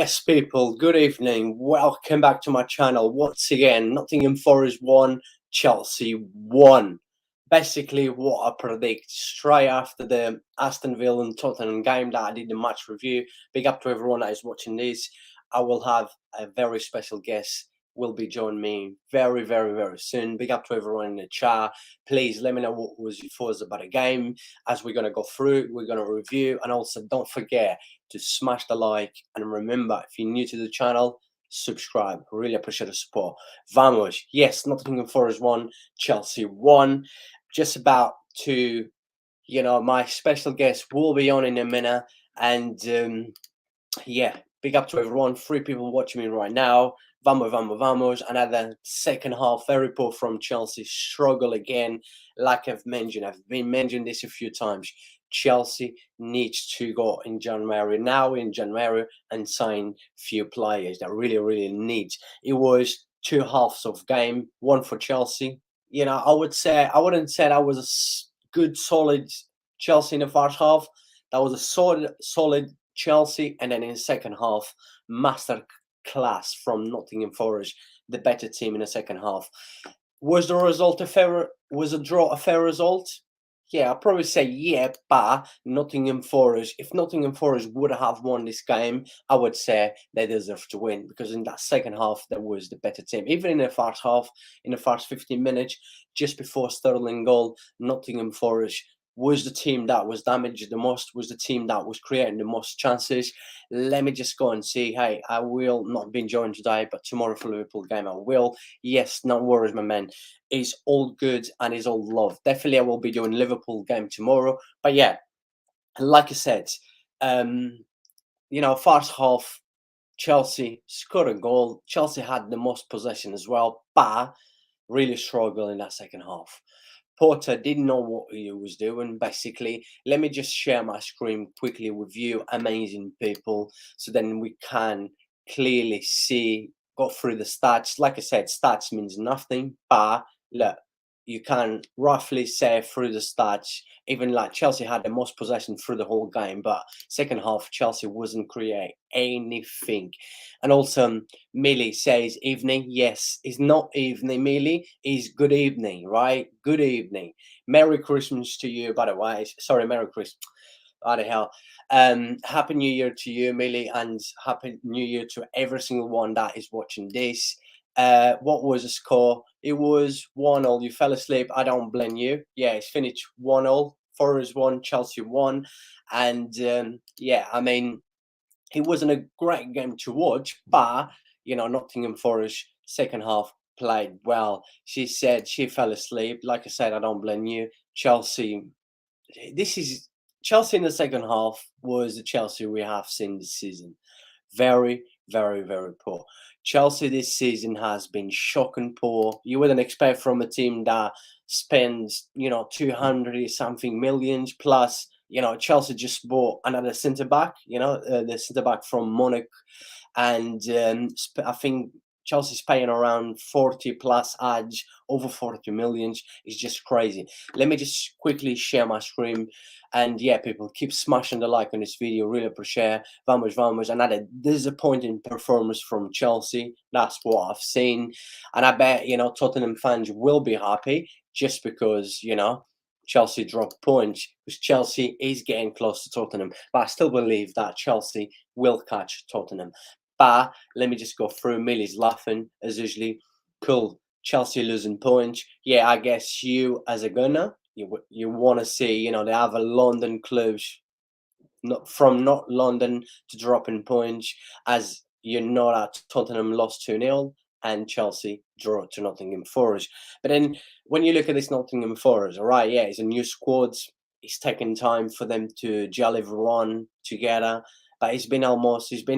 Yes, people, good evening. Welcome back to my channel once again. Nottingham Forest won, Chelsea won. Basically, what I predict straight after the Aston Villa and Tottenham game that I did the match review. Big up to everyone that is watching this. I will have a very special guest will be joining me very soon. Big up to everyone in the chat. Please let me know what was your thoughts about the game as we're going to go through. We're going to review, and also don't forget to smash the like, and remember, if you're new to the channel, subscribe. Really appreciate the support. Vamos. Yes, Nottingham Forest won, Chelsea won. Just about to, my special guest will be on in a minute, and yeah, big up to everyone. 3 people watching me right now. Vamos. Another second half, very poor from Chelsea. Struggle again. Like I've mentioned, I've been mentioning this a few times. Chelsea needs to go in January and sign few players that really needs. It was 2 halves of game, one for Chelsea. I wouldn't say that was a good solid Chelsea in the first half. That was a solid Chelsea, and then in the second half, master class from Nottingham Forest, the better team in the second half. Was the result a fair? Was a draw a fair result? Yeah, I'd probably say yeah, but Nottingham Forest, if Nottingham Forest would have won this game, I would say they deserve to win, because in that second half, there was the better team. Even in the first half, in the first 15 minutes, just before Sterling goal, Nottingham Forest was the team that was damaged the most, was the team that was creating the most chances. Let me just go and see. Hey, I will not be joined today, but tomorrow for Liverpool game, I will. Yes, no worries, my man. It's all good and it's all love. Definitely, I will be doing Liverpool game tomorrow. But yeah, like I said, first half, Chelsea scored a goal. Chelsea had the most possession as well, but really struggled in that second half. Porter didn't know what he was doing, basically. Let me just share my screen quickly with you, amazing people, so then we can clearly see, go through the stats. Like I said, stats means nothing, but look, you can roughly say through the stats, even like Chelsea had the most possession through the whole game, but second half, Chelsea wasn't create anything. And also, Millie says evening. Yes, it's not evening, Millie. It's good evening, right? Good evening. Merry Christmas to you, by the way. Sorry, Merry Christmas. What the hell? Happy New Year to you, Millie, and Happy New Year to every single one that is watching this. What was the score? It was 1-0. You fell asleep. I don't blame you. Yeah, it's finished 1-0. Forest 1, Chelsea 1. And yeah, I mean, it wasn't a great game to watch, but Nottingham Forest second half played well. She said she fell asleep. Like I said, I don't blame you. Chelsea in the second half was the Chelsea we have seen this season. Very poor. Chelsea this season has been shocking poor. You wouldn't expect from a team that spends 200 something millions plus. Chelsea just bought another centre back, the centre back from Monaco, and I think Chelsea's paying around 40 plus odds, over 40 millions. It's just crazy. Let me just quickly share my screen. And yeah, people, keep smashing the like on this video. Really appreciate it. Vamos. Another disappointing performance from Chelsea. That's what I've seen. And I bet, Tottenham fans will be happy just because, Chelsea dropped points, because Chelsea is getting close to Tottenham. But I still believe that Chelsea will catch Tottenham. But let me just go through. Millie's laughing as usually. Cool. Chelsea losing points. Yeah, I guess you as a gunner, you want to see, the other London clubs not London to drop in points, as you know that Tottenham lost 2-0 and Chelsea draw to Nottingham Forest. But then when you look at this Nottingham Forest, all right, yeah, it's a new squad. It's taking time for them to gel everyone together. But it's been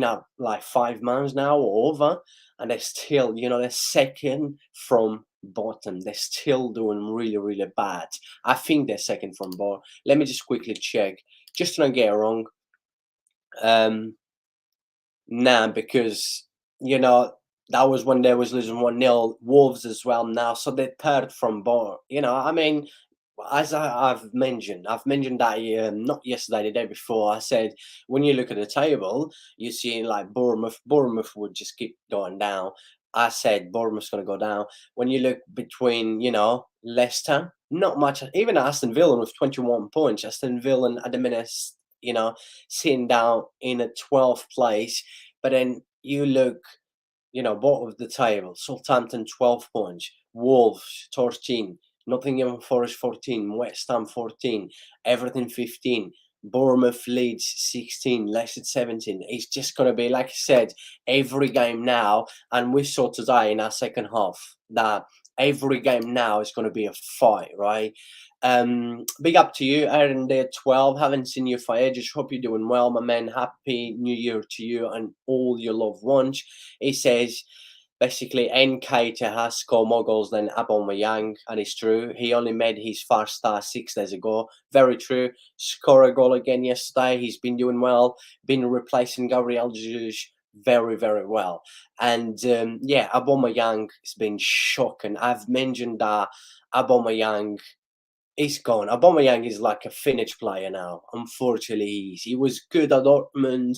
up like 5 months now or over, and they're still, they're second from bottom. They're still doing really bad. I think they're second from bottom. Let me just quickly check, just to not get it wrong. Nah, because that was when they was losing 1-0. Wolves as well now, so they're third from bottom. I mean, as I've mentioned that not yesterday, the day before. I said when you look at the table, you see like Bournemouth would just keep going down. I said Bournemouth's going to go down. When you look between, Leicester, not much. Even Aston Villa with 21 points, Aston Villa at the minute, you know, sitting down in a 12th place. But then you look, bottom of the table, Southampton 12 points, Wolves 13, Nottingham Forest 14, West Ham 14, Everton 15, Bournemouth Leeds 16, Leicester 17. It's just going to be, like I said, every game now. And we saw today in our second half that every game now is going to be a fight, right? Big up to you, Aaron there 12. Haven't seen you for ages. Hope you're doing well, my man. Happy New Year to you and all your loved ones. He says basically Nkata has scored more goals than Aubameyang, and it's true. He only made his first start 6 days ago. Very true. Score a goal again yesterday. He's been doing well. Been replacing Gabriel Jesus very, very well. And yeah, Aubameyang has been shocking. I've mentioned that Aubameyang is gone. Aubameyang is like a finished player now. Unfortunately, he was good at Dortmund.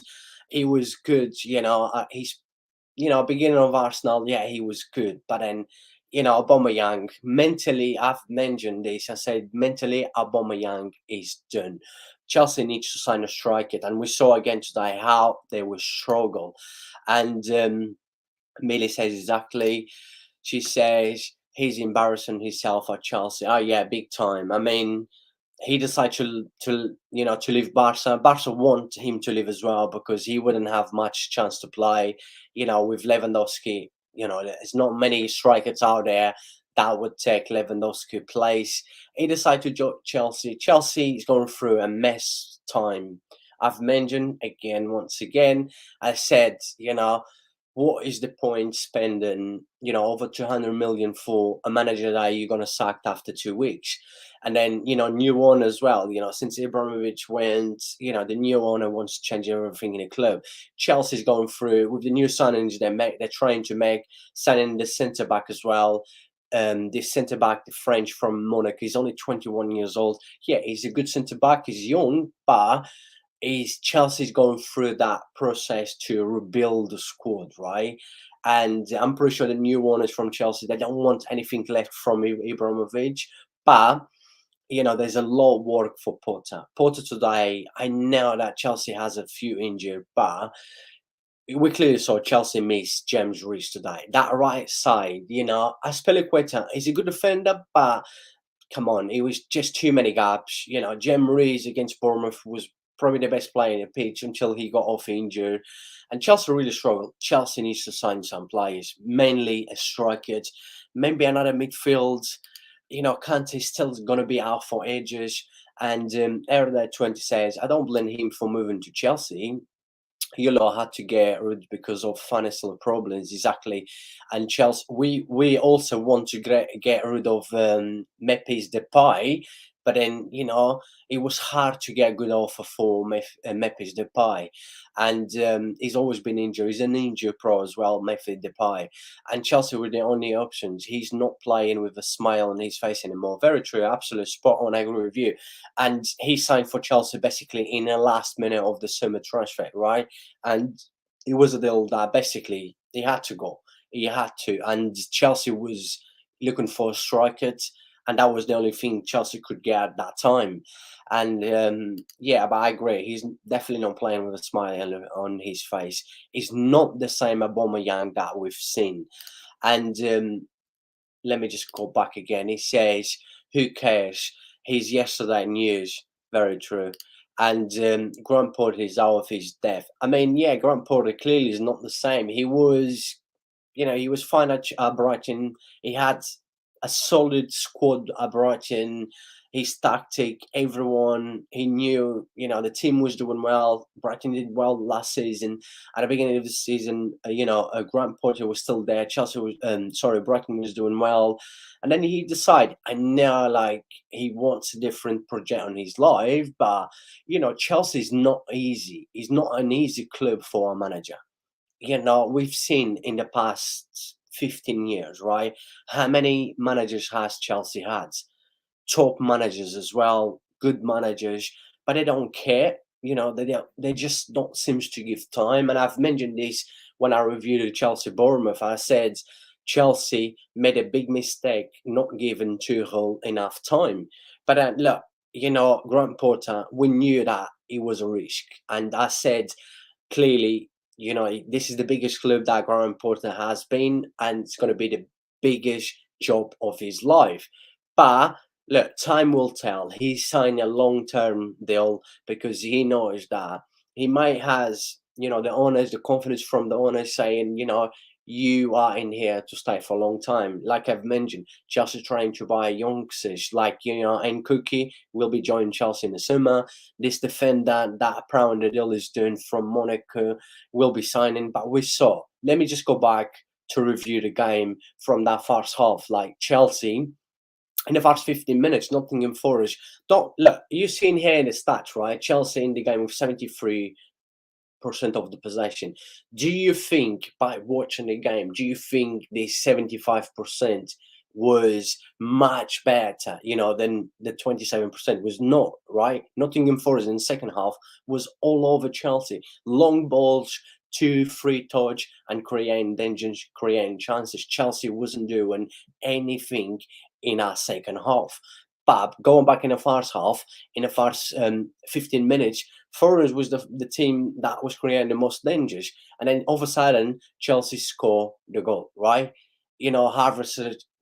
He was good, he's beginning of Arsenal, yeah, he was good. But then, Aubameyang, mentally, I've mentioned this. I said, mentally, Aubameyang is done. Chelsea needs to sign a striker. And we saw again today how they will struggle. And Millie says exactly. She says he's embarrassing himself at Chelsea. Oh, yeah, big time. I mean, he decided to leave Barca. Barca want him to leave as well because he wouldn't have much chance to play. With Lewandowski, there's not many strikers out there that would take Lewandowski place. He decided to join Chelsea. Chelsea is going through a mess time. I've mentioned again, once again, I said, what is the point spending, over 200 million for a manager that you're going to sack after 2 weeks? And then, new owner as well, since Ibrahimovic went, the new owner wants to change everything in the club. Chelsea's going through with the new signings they're trying to make, signing the centre back as well. The centre back, the French from Monaco, he's only 21 years old. Yeah, he's a good centre back. He's young, but is Chelsea's going through that process to rebuild the squad, right? And I'm pretty sure the new owners from Chelsea, they don't want anything left from Ibrahimovic, but there's a lot of work for Potter. Potter today, I know that Chelsea has a few injured, but we clearly saw Chelsea miss James Reece today. That right side, Aspilicueta is a good defender, but come on, it was just too many gaps. James Reece against Bournemouth was probably the best player in the pitch until he got off injured. And Chelsea really struggled. Chelsea needs to sign some players, mainly a striker, maybe another midfield. Kante's still going to be out for ages. And Erda 20 says, I don't blame him for moving to Chelsea. Yolo had to get rid because of financial problems, exactly. And Chelsea, we also want to get rid of Memphis Depay, but then it was hard to get a good offer for Memphis Depay, and he's always been injured. He's an injury pro as well, Memphis Depay, and Chelsea were the only options. He's not playing with a smile on his face anymore. Very true, absolute spot on. I agree with you. And he signed for Chelsea basically in the last minute of the summer transfer, right? And it was a deal that basically he had to go. He had to. And Chelsea was looking for a striker, and that was the only thing Chelsea could get at that time. And yeah, but I agree. He's definitely not playing with a smile on his face. He's not the same Aubameyang that we've seen. And let me just go back again. He says, who cares? He's yesterday news. Very true. And Grant Porter is out of his depth. I mean, yeah, Grant Porter clearly is not the same. He was, he was fine at Brighton. He had a solid squad at Brighton. His tactic, everyone, he knew, the team was doing well. Brighton did well last season. At the beginning of the season, Grant Porter was still there. Brighton was doing well. And then he decided, I know, like, he wants a different project on his life, but, Chelsea's not easy. It's not an easy club for a manager. We've seen in the past 15 years, right? How many managers has Chelsea had? top managers as well, good managers, but they don't care. They just don't seems to give time. And I've mentioned this when I reviewed the Chelsea Bournemouth. I said Chelsea made a big mistake not giving Tuchel enough time. But look, Grant Porter, we knew that it was a risk, and I said clearly, this is the biggest club that Grant Porter has been, and it's going to be the biggest job of his life. But look, time will tell. He signed a long-term deal because he knows that he might has, the owners, the confidence from the owners saying, you are in here to stay for a long time. Like I've mentioned, Chelsea trying to buy youngsters like, and Cookie will be joining Chelsea in the summer. This defender that apparently the deal is doing from Monaco will be signing. But we saw, let me just go back to review the game from that first half. Like Chelsea, in the first 15 minutes, Nottingham Forest. Don't look, you've seen here in the stats, right? Chelsea in the game with 73% of the possession. Do you think, by watching the game, do you think this 75% was much better, than the 27%? Was not, right? Nottingham Forest in the second half was all over Chelsea. Long balls, two free touch, and creating dangers, creating chances. Chelsea wasn't doing anything in our second half. But going back in the first half, in the first 15 minutes, Forest was the team that was creating the most dangers. And then all of a sudden, Chelsea score the goal, right? Harvard,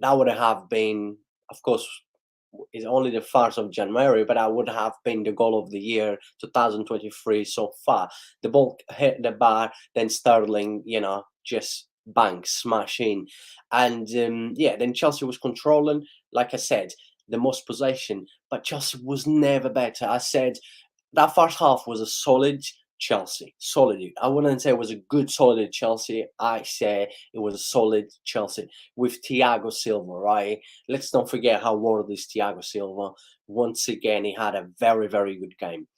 that would have been, of course, is only the 1st of January, but that would have been the goal of the year 2023 so far. The ball hit the bar, then Sterling, just bang, smash in. And then Chelsea was controlling, like I said, the most possession, but Chelsea was never better. I said that first half was a solid Chelsea. Solid. I wouldn't say it was a good, solid Chelsea. I say it was a solid Chelsea with Thiago Silva, right? Let's not forget how world is Thiago Silva. Once again, he had a very, very good game.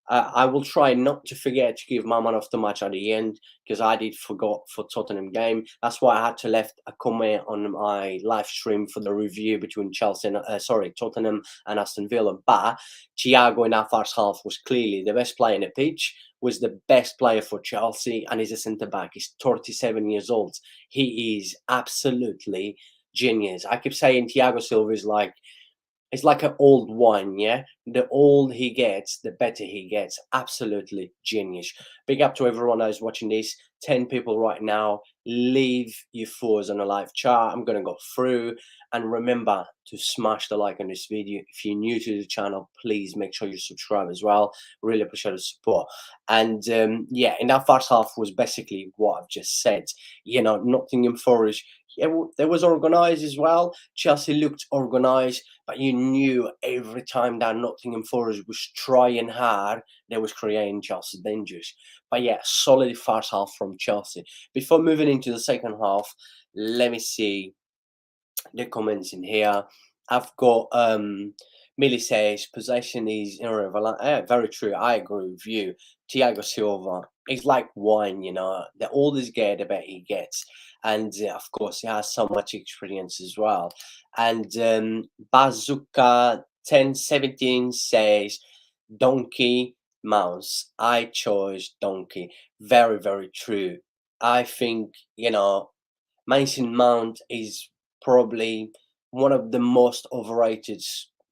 I will try not to forget to give my man of the match at the end because I did forgot for Tottenham game. That's why I had to left a comment on my live stream for the review between Tottenham and Aston Villa. But Thiago in that first half was clearly the best player in the pitch, was the best player for Chelsea, and he's a centre back. He's 37 years old. He is absolutely genius. I keep saying Thiago Silva is like, it's like an old wine, yeah? The old he gets, the better he gets. Absolutely genius. Big up to everyone who's watching this. 10 people right now. Leave your thoughts on a live chat. I'm going to go through. And remember to smash the like on this video. If you're new to the channel, please make sure you subscribe as well. Really appreciate the support. And in that first half was basically what I've just said. Nottingham Forest, there was organised as well. Chelsea looked organised, but you knew every time that Nottingham Forest was trying hard, they was creating Chelsea dangers. But yeah, solid first half from Chelsea. Before moving into the second half, let me see the comments in here. I've got Millie says possession is irrelevant. Yeah, very true. I agree with you. Thiago Silva is like wine, the older he gets, the better he gets. And of course, he has so much experience as well. And Bazooka 1017 says Donkey Mouse. I chose Donkey. Very, very true. I think, Mason Mount is probably one of the most overrated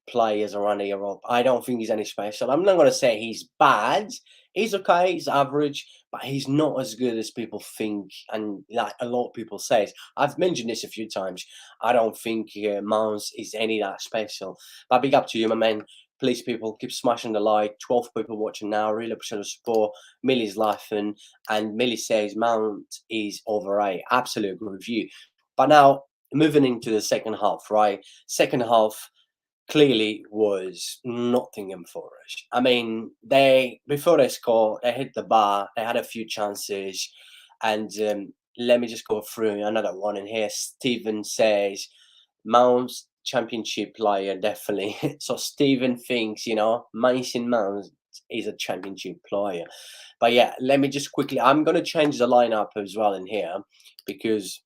players around Europe. I don't think he's any special. I'm not going to say he's bad. He's okay. He's average, but he's not as good as people think, and like a lot of people say. I've mentioned this a few times. I don't think Mount is any that special. But big up to you, my man. Please, people, keep smashing the like. 12 people watching now. Really appreciate the support. Millie's laughing, and Millie says Mount is overrated. Absolute agree with you. But now moving into the second half, right? Second half clearly was Nottingham Forest. I mean, before they scored, they hit the bar. They had a few chances, and let me just go through another one in here. Stephen says Mount's championship player, definitely. So Stephen thinks, Mason Mount is a championship player. But yeah, let me just quickly, I'm going to change the lineup as well in here because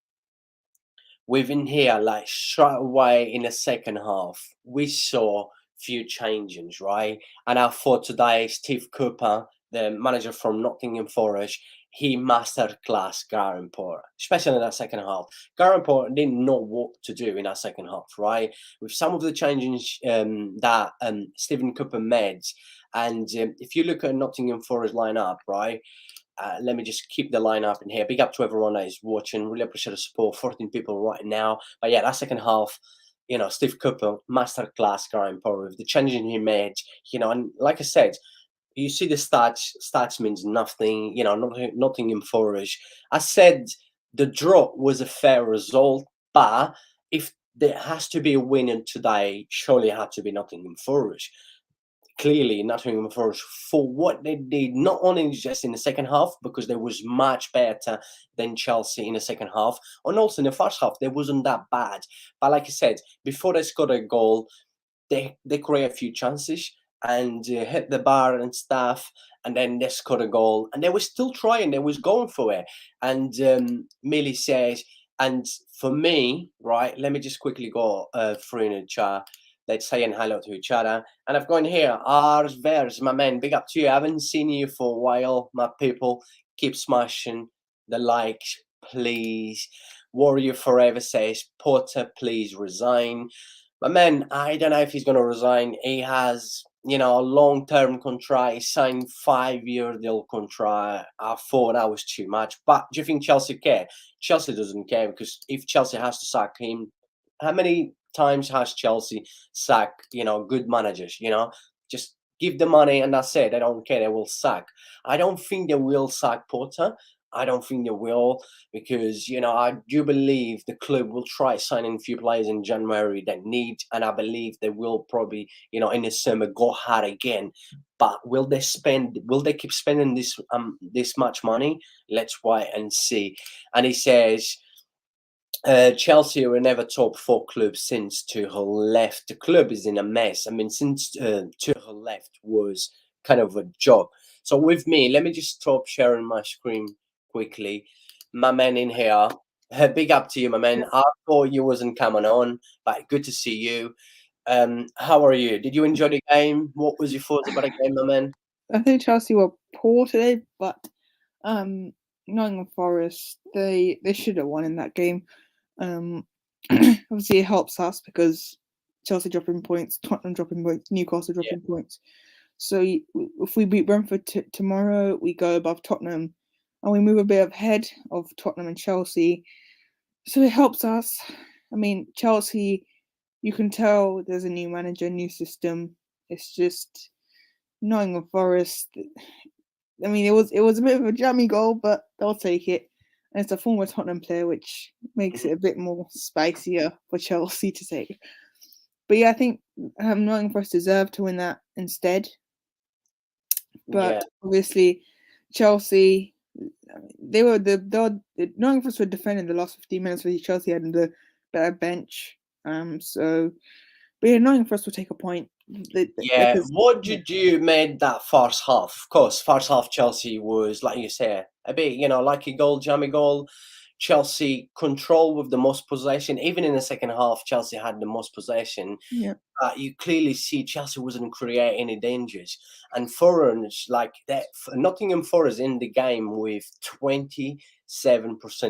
within here, like straight away in the second half, we saw few changes, right? And I thought today, Steve Cooper, the manager from Nottingham Forest, he masterclass Garen Porter, especially in that second half. Garen Porter didn't know what to do in that second half, right? With some of the changes that Stephen Cooper made, and if you look at Nottingham Forest lineup, right? Let me just keep the line up in here. Big up to everyone that is watching. Really appreciate the support. 14 people right now. But yeah, that second half, Steve Cooper, masterclass Graham Power with the changes he made, and like I said, you see the stats. Stats means nothing, Nottingham Forest. I said the draw was a fair result, but if there has to be a winner today, surely it had to be Nottingham Forest. Clearly Nottingham Forest for what they did, not only just in the second half, because they was much better than Chelsea in the second half, and also in the first half they wasn't that bad. But like I said, before they scored a goal, they create a few chances and hit the bar and stuff, and then they scored a goal, and they were still trying. They was going for it, and Millie says, and for me, right, let me just quickly go through in the chat. Let's say hello to each other. And I've gone here. Ars Vers, my man. Big up to you. I haven't seen you for a while, my people. Keep smashing the likes, please. Warrior Forever says, Potter, please resign. My man, I don't know if he's going to resign. He has, a long-term contract. He signed 5-year deal contract. I thought that was too much. But do you think Chelsea care? Chelsea doesn't care, because if Chelsea has to sack him, how many times has Chelsea sacked, good managers, just give the money and that's it. They don't care. They will sack. I don't think they will sack Potter. I don't think they will, because, I do believe the club will try signing a few players in January that need, and I believe they will probably, in the summer go hard again. But will they keep spending this much money? Let's wait and see. And he says, Chelsea were never top 4 club since Tuchel left. The club is in a mess. I mean, since Tuchel left was kind of a joke. So with me, let me just stop sharing my screen quickly. My man in here, big up to you, my man. I thought you wasn't coming on, but good to see you. How are you? Did you enjoy the game? What was your thoughts about the game, my man? I think Chelsea were poor today, but Nottingham Forest, they should have won in that game. Obviously, it helps us because Chelsea dropping points, Tottenham dropping points, Newcastle dropping points. So if we beat Brentford tomorrow, we go above Tottenham, and we move a bit ahead of Tottenham and Chelsea. So it helps us. I mean, Chelsea, you can tell there's a new manager, new system. It's just Nottingham Forest. I mean, it was a bit of a jammy goal, but they'll take it. And it's a former Tottenham player, which makes it a bit more spicier for Chelsea to take. But yeah, I think Nottingham Forest deserved to win that instead. But obviously, Chelsea, Nottingham Forest were defending the last 15 minutes with Chelsea had the better bench. But yeah, Nottingham Forest will take a point. What did you made that first half? Of course, first half Chelsea was, like you say, a bit, like a goal, jammy goal. Chelsea control with the most possession. Even in the second half, Chelsea had the most possession. Yeah. You clearly see Chelsea wasn't creating any dangers. And Forest, like that, Nottingham Forest in the game with 27%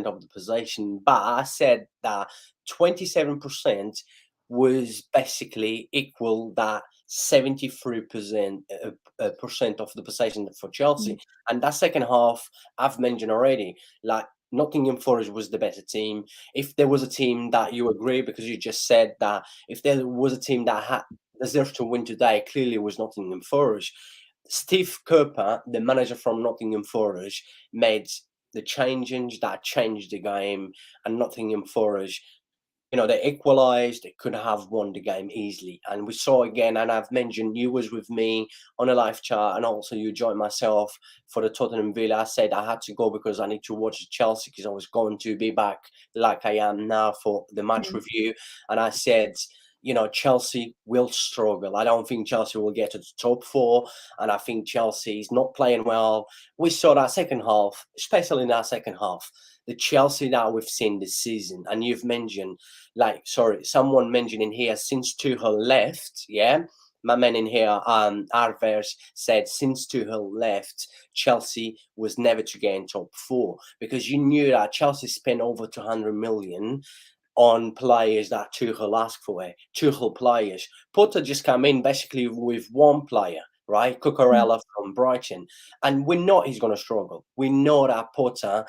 of the possession. But I said that 27% was basically equal that 73% percent of the possession for Chelsea. And that second half, I've mentioned already, like Nottingham Forest was the better team. If there was a team that you agree, because you just said that if there was a team that had deserved to win today, clearly it was Nottingham Forest. Steve Cooper, the manager from Nottingham Forest, made the changes that changed the game, and Nottingham Forest, they equalised. They could have won the game easily. And we saw again, and I've mentioned you was with me on a live chat, and also you joined myself for the Tottenham Villa. I said I had to go because I need to watch Chelsea, because I was going to be back like I am now for the match review. And I said, Chelsea will struggle. I don't think Chelsea will get to the top four, and I think Chelsea is not playing well. We saw that second half, especially in that second half, the Chelsea that we've seen this season. And you've mentioned, someone mentioned in here, since Tuchel left, yeah. My man in here, Arvers, said since Tuchel left, Chelsea was never to get in top four, because you knew that Chelsea spent over 200 million on players that Tuchel asked for, Tuchel players. Potter just come in basically with one player, right? Cucurella from Brighton. And we know he's going to struggle. We know that Potter,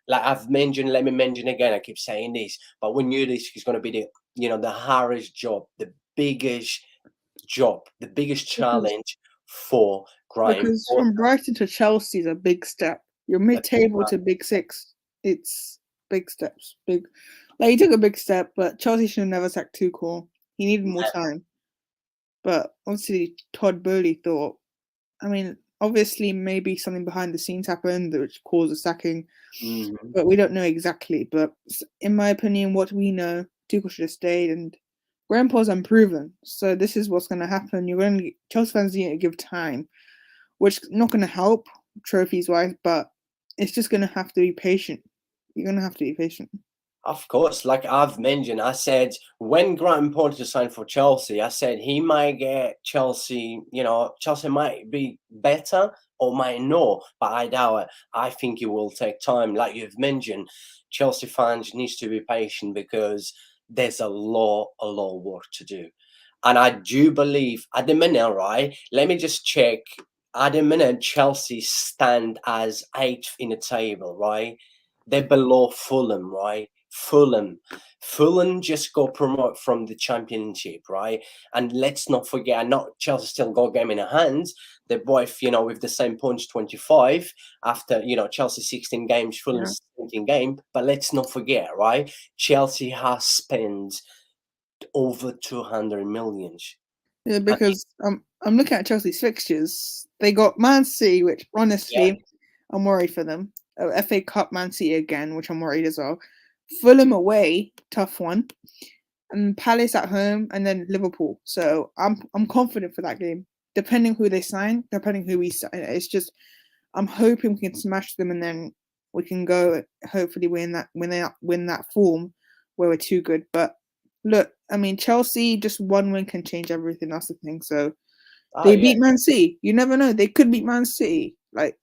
like I've mentioned, let me mention again, I keep saying this, but we knew this is going to be the hardest job, the biggest challenge for Graham Because Potter. from Brighton to Chelsea is a big step. You're mid-table to Big Six. It's big steps. He took a big step, but Chelsea should have never sacked Tuchel. He needed more time. But obviously, Todd Boehly thought, obviously, maybe something behind the scenes happened which caused the sacking, but we don't know exactly. But in my opinion, what we know, Tuchel should have stayed, and Graham Potter's unproven. So this is what's going to happen. Chelsea fans need to give time, which is not going to help trophies-wise, but it's just going to have to be patient. You're going to have to be patient. Of course, like I've mentioned, I said when Graham Potter signed for Chelsea, I said he might get Chelsea, Chelsea might be better or might not, but I doubt it. I think it will take time. Like you've mentioned, Chelsea fans needs to be patient because there's a lot of work to do. And I do believe at the minute, right? Let me just check. At the minute, Chelsea stand as 8th in the table, right? They're below Fulham, right? Fulham just got promoted from the Championship, right? And let's not forget, not Chelsea still got a game in their hands. They're both, with the same points, 25 after, Chelsea 16 games, Fulham 17 games. But let's not forget, right? Chelsea has spent over 200 million. Yeah, because I'm looking at Chelsea's fixtures. They got Man City, which honestly, I'm worried for them. FA Cup Man City again, which I'm worried as well. Fulham away, tough one, and Palace at home, and then Liverpool. So I'm confident for that game. Depending who they sign, depending who we sign, it's just I'm hoping we can smash them, and then we can go hopefully win that form where we're too good. But look, Chelsea, just one win can change everything. That's the thing. So they beat Man City. You never know. They could beat Man City. Like,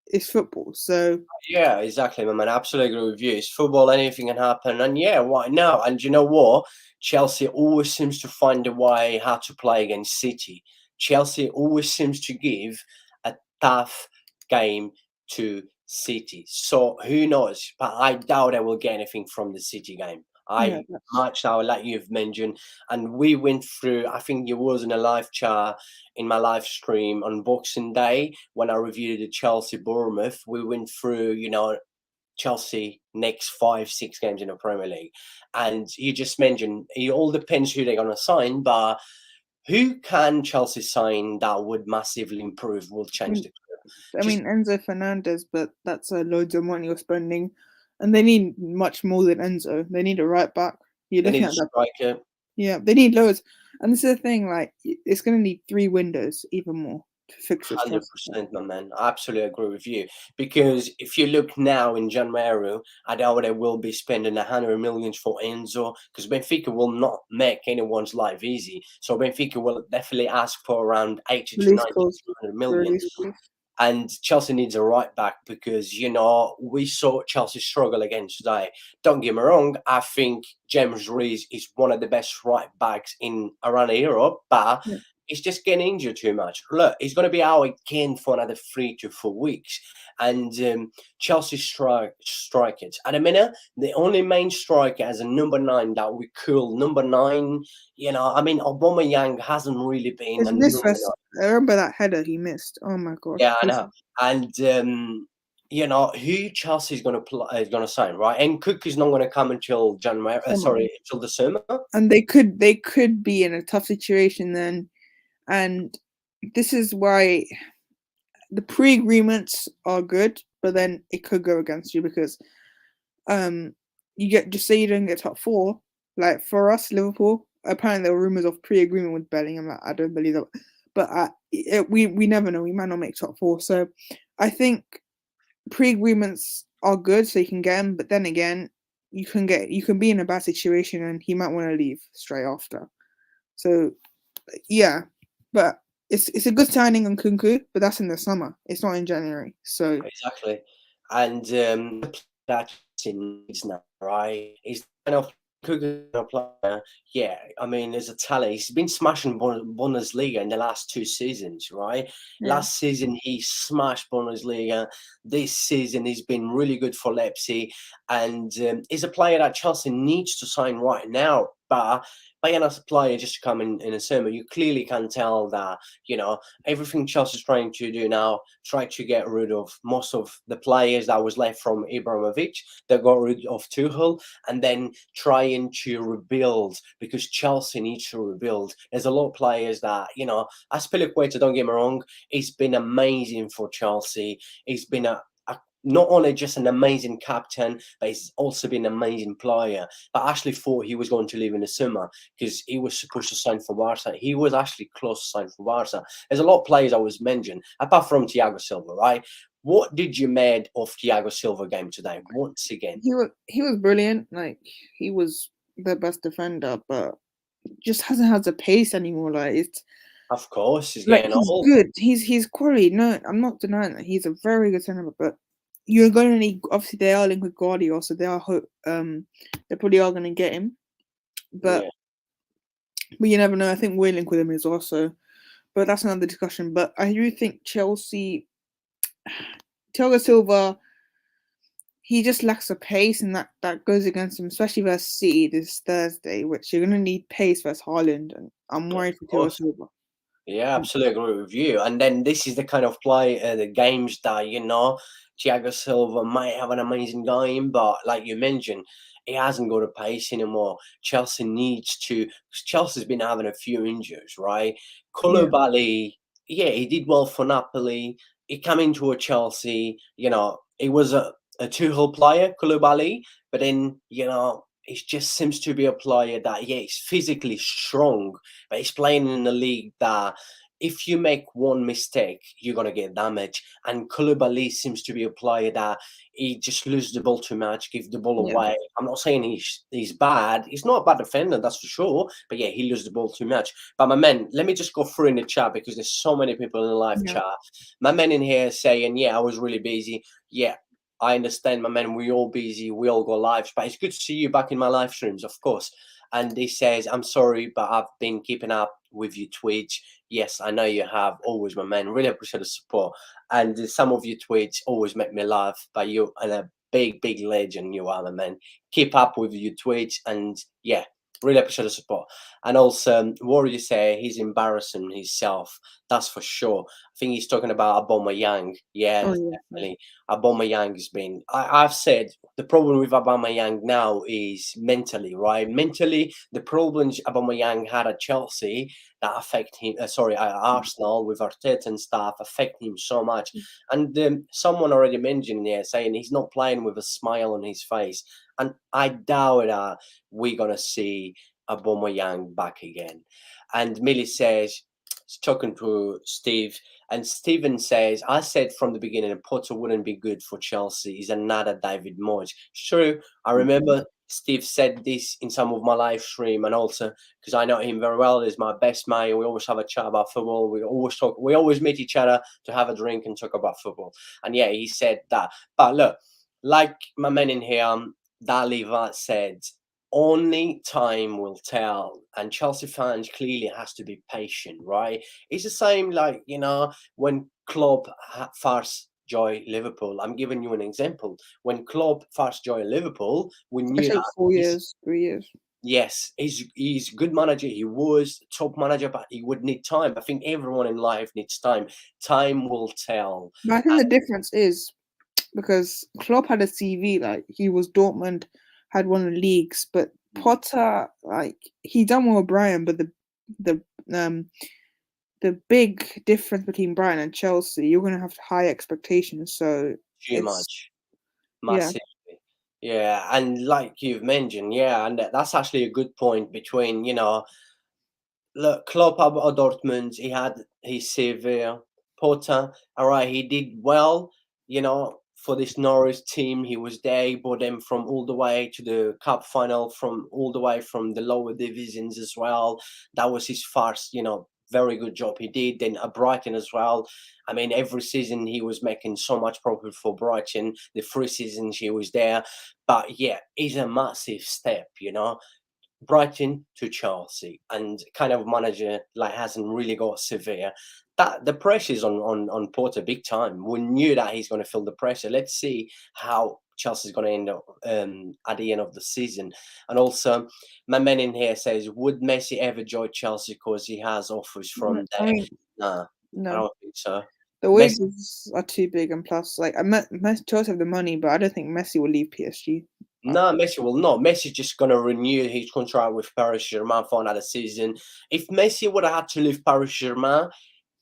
it's football. So yeah, exactly, man. I absolutely agree with you. It's football, anything can happen. And why not? And you know what? Chelsea always seems to find a way how to play against City. Chelsea always seems to give a tough game to City. So who knows? But I doubt I will get anything from the City game. Much now, like you've mentioned, and we went through. I think it was in a live chat in my live stream on Boxing Day when I reviewed the Chelsea Bournemouth. We went through, Chelsea next 5-6 games in the Premier League, and you just mentioned it all depends who they're gonna sign, but who can Chelsea sign that would massively improve? Will change the club. Enzo Fernandez, but that's loads of money you're spending. And they need much more than Enzo. They need a right back. They need a striker. Yeah, they need loads. And this is the thing, it's going to need 3 windows, even more, to fix it. 100%, my man. I absolutely agree with you. Because if you look now in January, I doubt they will be spending 100 million for Enzo, because Benfica will not make anyone's life easy. So Benfica will definitely ask for around 80 to 90 million. And Chelsea needs a right back because, we saw Chelsea struggle again today. Don't get me wrong, I think James Rees is one of the best right backs around Europe, but he's just getting injured too much. Look, he's going to be out again for another 3 to 4 weeks. And Chelsea strikers. At the minute, the only main striker as a number 9 that we call number 9, Aubameyang hasn't really been. I remember that header he missed. Oh my god. Yeah, I know. And who Chelsea is going to sign, right? And Cook is not going to come until January. Until the summer. And they could be in a tough situation then, and this is why the pre-agreements are good, but then it could go against you because you get, just say you don't get top 4. Like for us, Liverpool, apparently there were rumors of pre-agreement with Bellingham. Like, I don't believe that, but we never know. We might not make top four. So I think pre-agreements are good, so you can get him. But then again, you can be in a bad situation, and he might want to leave straight after. So yeah, but it's a good signing on Kunku, but that's in the summer. It's not in January. So exactly. And that needs now, right? He's kind of cooking a player. Yeah, I mean, there's a talent. He's been smashing Bundesliga in the last 2 seasons, right? yeah, Last season he smashed Bundesliga. This season he's been really good for Leipzig, and he's a player that Chelsea needs to sign right now. But buying as a player just to come in the summer, you clearly can tell that everything Chelsea's trying to do now, try to get rid of most of the players that was left from Ibrahimovic. They got rid of Tuchel, and then trying to rebuild because Chelsea needs to rebuild. There's a lot of players that Azpilicueta, don't get me wrong, he's been amazing for Chelsea. He's been not only just an amazing captain, but he's also been an amazing player. But I actually thought he was going to leave in the summer because he was supposed to sign for Barca. He was actually close to sign for Barca. There's a lot of players I was mentioned, apart from Thiago Silva, right? What did you make of Thiago Silva game today? Once again, he was brilliant. Like, he was the best defender, but just hasn't had the pace anymore. Like, it's of course, he's like getting he's old. good. He's quality. No, I'm not denying that he's a very good centre back, but you're going to need. Obviously, they are linked with Guardiola, so they probably are going to get him. But Yeah, you never know. I think we're linked with him as also, but that's another discussion. But I do think Chelsea, Thiago Silva, he just lacks a pace, and that goes against him, especially versus City this Thursday, which you're going to need pace versus Haaland, and I'm of worried for Thiago course. Silva. Yeah, absolutely agree with you. And then this is the kind of the games that Thiago Silva might have an amazing game, but like you mentioned, he hasn't got a pace anymore. Chelsea needs to. Chelsea's been having a few injuries, right? Yeah, Koulibaly, yeah, he did well for Napoli. He came into a Chelsea. He was a two-hole player, Koulibaly, but then he just seems to be a player that he's physically strong, but he's playing in a league that if you make one mistake, you're gonna get damaged. And Koulibaly seems to be a player that he just loses the ball too much, give the ball yeah, away. I'm not saying he's bad. He's not a bad defender, that's for sure. But yeah, he loses the ball too much. But my man, let me just go through in the chat because there's so many people in the live yeah. chat. My man in here saying, yeah, I was really busy. Yeah, I understand, my man. We all busy. We all got lives, but it's good to see you back in my live streams, of course. And he says, I'm sorry, but I've been keeping up with your tweets. Yes, I know you have. Always, my man. Really appreciate the support. And some of your tweets always make me laugh. But you and a big, big legend you are, my man. Keep up with your tweets. And yeah, really appreciate the support. And also, what you say, he's embarrassing himself. That's for sure. I think he's talking about Aubameyang. Yeah, Oh yeah, yeah. definitely. Aubameyang has been. I've said the problem with Aubameyang now is mentally, right? Mentally, the problems Aubameyang had at Chelsea that affect him. Sorry, at Arsenal with Arteta and stuff affect him so much. And someone already mentioned here saying he's not playing with a smile on his face, and I doubt that we're gonna see Aubameyang back again. And Millie says, talking to Steve, and Steven says, I said from the beginning Potter wouldn't be good for Chelsea. He's another David Moyes. It's true. I remember Steve said this in some of my live stream, and also because I know him very well. He's my best mate. We always have a chat about football. We always talk. We always meet each other to have a drink and talk about football. And yeah, he said that. But look, like my man in here, Daliva said, only time will tell, and Chelsea fans clearly has to be patient, right? It's the same like when Klopp first joined Liverpool. I'm giving you an example. When Klopp first joined Liverpool, we I knew said that 4 years, 3 years. yes, he's a good manager. He was top manager, but he would need time. I think everyone in life needs time. Time will tell. But I think the difference is because Klopp had a CV, like he was Dortmund, had won the leagues, but Potter, like he done well with Brian, but the um the big difference between Brian and Chelsea, you're gonna have high expectations. So Too it's much, yeah, massively. Yeah, and like you've mentioned, yeah, and that's actually a good point between, look, Klopp at Dortmund, he had his Sevilla, Potter, all right, he did well, for this Norwich team. He was there, he brought them from all the way to the cup final, from all the way from the lower divisions as well. That was his first, very good job he did. Then at Brighton as well. I mean, every season he was making so much profit for Brighton. The 3 seasons he was there, but yeah, it's a massive step. Brighton to Chelsea, and kind of manager like hasn't really got severe. That the pressure's on Porter big time. We knew that he's going to feel the pressure. Let's see how Chelsea's going to end up at the end of the season. And also, my man in here says, would Messi ever join Chelsea because he has offers from I there? mean, Nah, I no. don't think so. The Messi, wages are too big, and plus, like, Chelsea have the money, but I don't think Messi will leave PSG. no, Messi will not. Messi's just going to renew his contract with Paris Saint-Germain for another season. If Messi would have had to leave Paris Saint-Germain,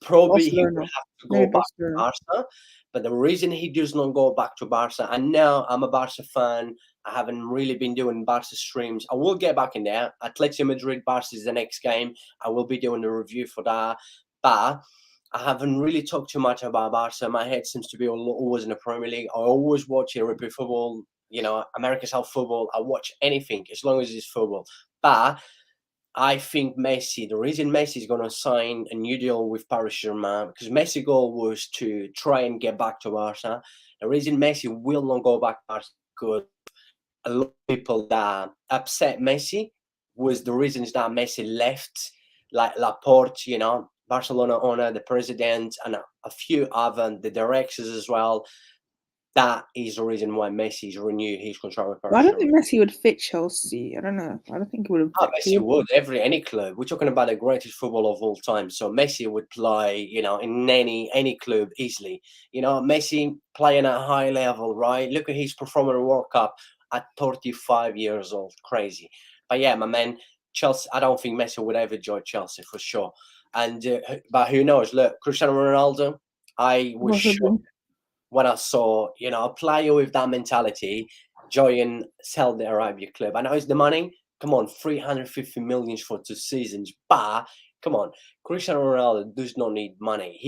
probably he would Barcelona, have to maybe go back to Barcelona. Barca. But the reason he does not go back to Barca, and now I'm a Barca fan, I haven't really been doing Barca streams. I will get back in there. Atletico Madrid, Barca is the next game. I will be doing a review for that. But I haven't really talked too much about Barca. My head seems to be always in the Premier League. I always watch European football, American style football. I watch anything as long as it's football. But I think Messi, the reason Messi is going to sign a new deal with Paris Saint-Germain, because Messi's goal was to try and get back to Barca. The reason Messi will not go back to Barca, because a lot of people that upset Messi was the reasons that Messi left, like Laporte, Barcelona owner, the president, and a few other, the directors as well. That is the reason why Messi's renewed his contract with But I Paris don't Saint-Germain. think Messi would fit Chelsea. I don't know. I don't think it would have Oh, fit. Messi would any club. We're talking about the greatest football of all time. So Messi would play, in any club easily. Messi playing at a high level, right? Look at his performance in World Cup at 35 years old. Crazy. But yeah, my man, Chelsea. I don't think Messi would ever join Chelsea for sure. And but who knows? Look, Cristiano Ronaldo. I was shocked Possibly. when I saw, a player with that mentality join Saudi Arabia club. I know it's the money. Come on, 350 million for 2 seasons. But come on, Cristiano Ronaldo does not need money.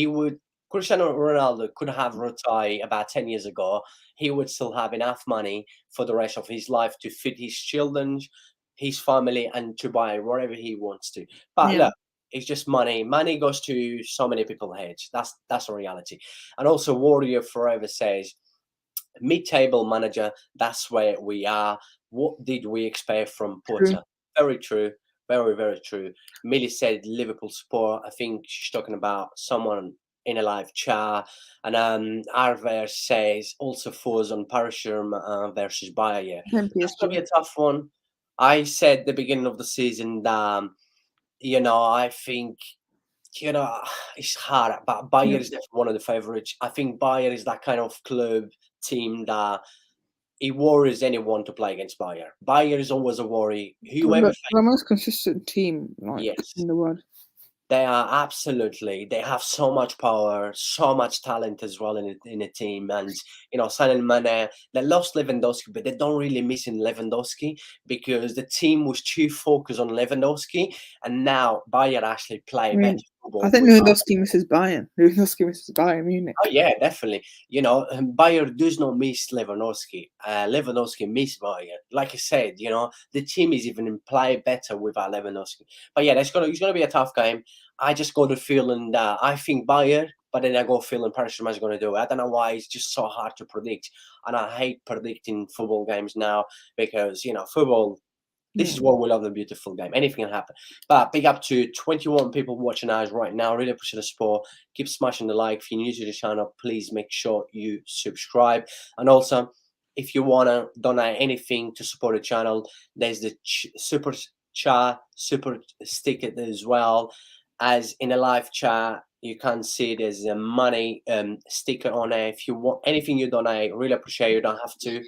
Cristiano Ronaldo could have retired about 10 years ago. He would still have enough money for the rest of his life to feed his children, his family, and to buy whatever he wants to. But Yeah. look, it's just money. Money goes to so many people's heads. That's a reality. And also, Warrior Forever says, mid-table manager, that's where we are. What did we expect from True. Potter? Very true. Very, very true. Millie said Liverpool support. I think she's talking about someone in a live chat. And Arver says also falls on Parashurm versus Bayer. Then That's going to PSG. be a tough one. I said at the beginning of the season that, I think it's hard, but Yeah. Bayern is definitely one of the favourites. I think Bayern is that kind of club team that it worries anyone to play against Bayern. Bayern is always a worry. Whoever The most consistent team, like, yes, in the world. they are absolutely. They have so much power, so much talent as well in a team. And signing Mane, they lost Lewandowski, but they don't really miss in Lewandowski because the team was too focused on Lewandowski, and now Bayern actually I play better mean, I football think without. Lewandowski misses Bayern. Lewandowski misses Bayern Munich. Oh yeah, definitely. Bayern does not miss Lewandowski. Lewandowski miss Bayern. Like I said, the team is even in play better without Lewandowski. But yeah, it's gonna be a tough game. I just got the feeling that I think Bayern, but then I got a feeling Paris Saint-Germain is gonna do it. I don't know why it's just so hard to predict, and I hate predicting football games now because football. This Yeah. is what we love the beautiful game. Anything can happen. But big up to 21 people watching us right now. Really appreciate the support. Keep smashing the like. If you're new to the channel, please make sure you subscribe. And also, if you want to donate anything to support the channel, there's the super chat, super sticker as well. As in a live chat, you can see there's a money sticker on it. If you want anything you donate, really appreciate it. You don't have to,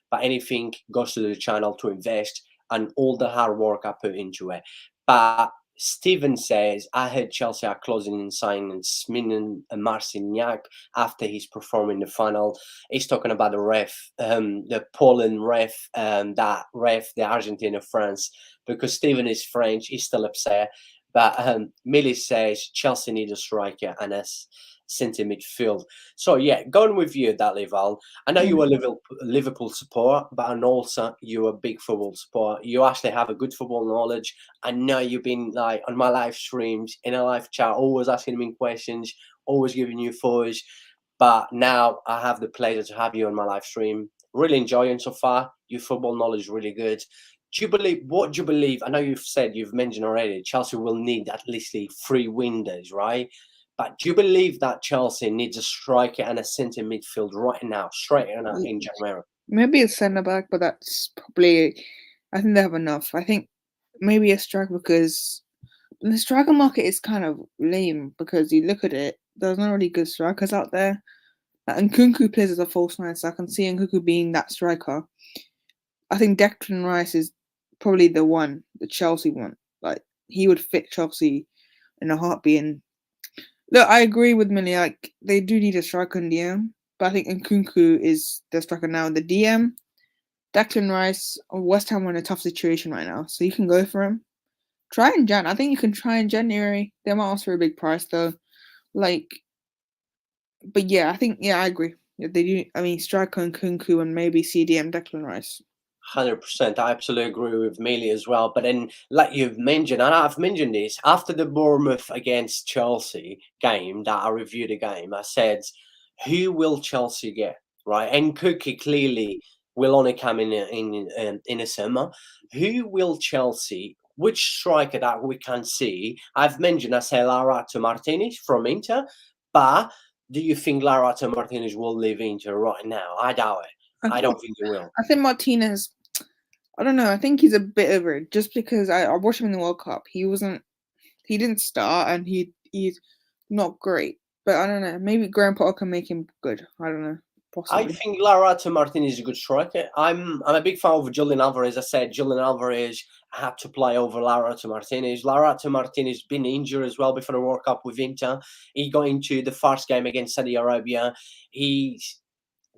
but anything goes to the channel to invest and all the hard work I put into it. But Steven says, I heard Chelsea are closing in signing Sminan and Marciniak after his performance in the final. He's talking about the ref, the Poland ref, that ref, the Argentina France, because Steven is French, he's still upset. But Millie says Chelsea need a striker and a centre midfield. So yeah, going with you, Dalival. I know you are a Liverpool supporter, but and also you're a big football supporter. You actually have a good football knowledge. I know you've been like on my live streams, in a live chat, always asking me questions, always giving you thoughts. But now I have the pleasure to have you on my live stream. Really enjoying so far. Your football knowledge is really good. What do you believe? I know you've mentioned already, Chelsea will need at least 3 windows, right? But do you believe that Chelsea needs a striker and a centre midfield right now, straight now in January? Maybe a centre back, but that's probably. I think they have enough. I think maybe a striker, because the striker market is kind of lame, because you look at it, there's not really good strikers out there. And Nkunku plays as a false nine, so I can see Nkunku being that striker. I think Declan Rice is probably the one, the Chelsea one. Like, he would fit Chelsea in a heartbeat. And look, I agree with Millie. Like, they do need a striker in DM, but I think Nkunku is the striker now. The DM, Declan Rice, West Ham are in a tough situation right now, so you can go for him. Try in Jan. I think you can try in January. They might ask for a big price though. Like, but yeah, I agree. Yeah, they do. I mean, striker and Nkunku and maybe CDM Declan Rice. 100%. I absolutely agree with Millie as well. But then, like you've mentioned, and I've mentioned this after the Bournemouth against Chelsea game that I reviewed the game, I said, who will Chelsea get? Right. And Cookie clearly will only come in a summer. Who will Chelsea? Which striker that we can see? I've mentioned, I say Lautaro Martinez from Inter, but do you think Lautaro Martinez will leave Inter right now? I doubt it. I don't think he will. I think Martinez, I don't know. I think he's a bit over it, just because I watched him in the World Cup. He didn't start, and he's not great. But I don't know. Maybe Graham Potter can make him good. I don't know. Possibly. I think Lautaro Martinez is a good striker. I'm a big fan of Julian Alvarez. I said Julian Alvarez had to play over Lautaro Martinez. Lautaro Martinez been injured as well before the World Cup with Inter. He got into the first game against Saudi Arabia. He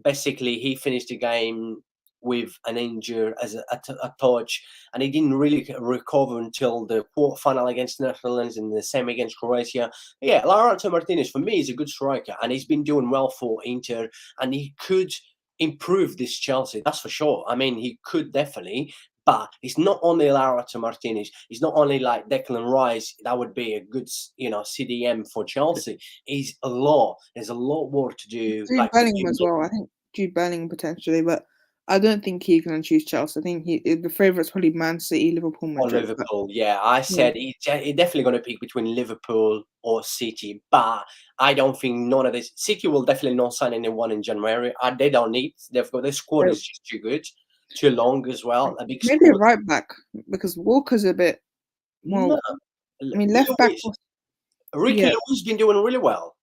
finished the game with an injury as a touch, and he didn't really recover until the quarterfinal against Netherlands and the same against Croatia. But yeah, Lautaro Martinez for me is a good striker, and he's been doing well for Inter, and he could improve this Chelsea. That's for sure. I mean, he could definitely. But it's not only Lautaro Martinez. It's not only like Declan Rice. That would be a good, CDM for Chelsea. There's a lot more to do. Jude Bellingham as well. I think Jude Bellingham potentially, but I don't think he's going to choose Chelsea. I think the favourite's probably Man City, Liverpool, Madrid. Or Liverpool, yeah. I said he's definitely going to pick between Liverpool or City, but I don't think none of this. City will definitely not sign anyone in January. They don't need. They've got their squad is just too good, too long as well. A big maybe a right back, because Walker's a bit. Well, I mean, left back. Ricky Lewis been doing really well.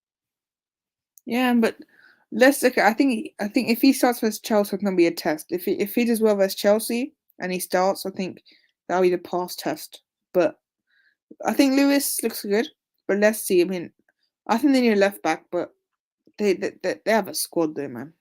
Yeah, but let's look. I think if he starts versus Chelsea, it's gonna be a test. If he does well versus Chelsea and he starts, I think that'll be the pass test. But I think Lewis looks good. But let's see. I mean, I think they need a left back, but they have a squad there, man.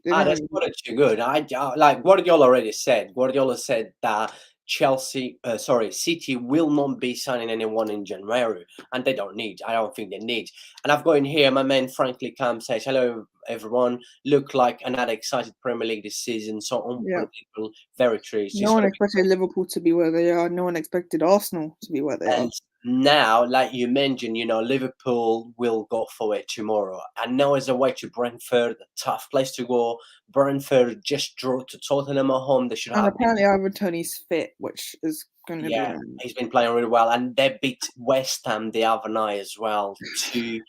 That's not too good. Like Guardiola already said. Guardiola said that City will not be signing anyone in January, and they don't need. I don't think they need. And I've got in here, my man Frankly Cam says, "Hello everyone. Look like another excited Premier League this season. So unpredictable, very true." No one expected Liverpool to be where they are. No one expected Arsenal to be where they are. Now, like you mentioned, Liverpool will go for it tomorrow. I know it's away to Brentford, a tough place to go. Brentford just drew to Tottenham at home. They should have. And apparently, Ivan Toney's fit, which is going to be. Yeah, he's been playing really well, and they beat West Ham the other night as well, 2-0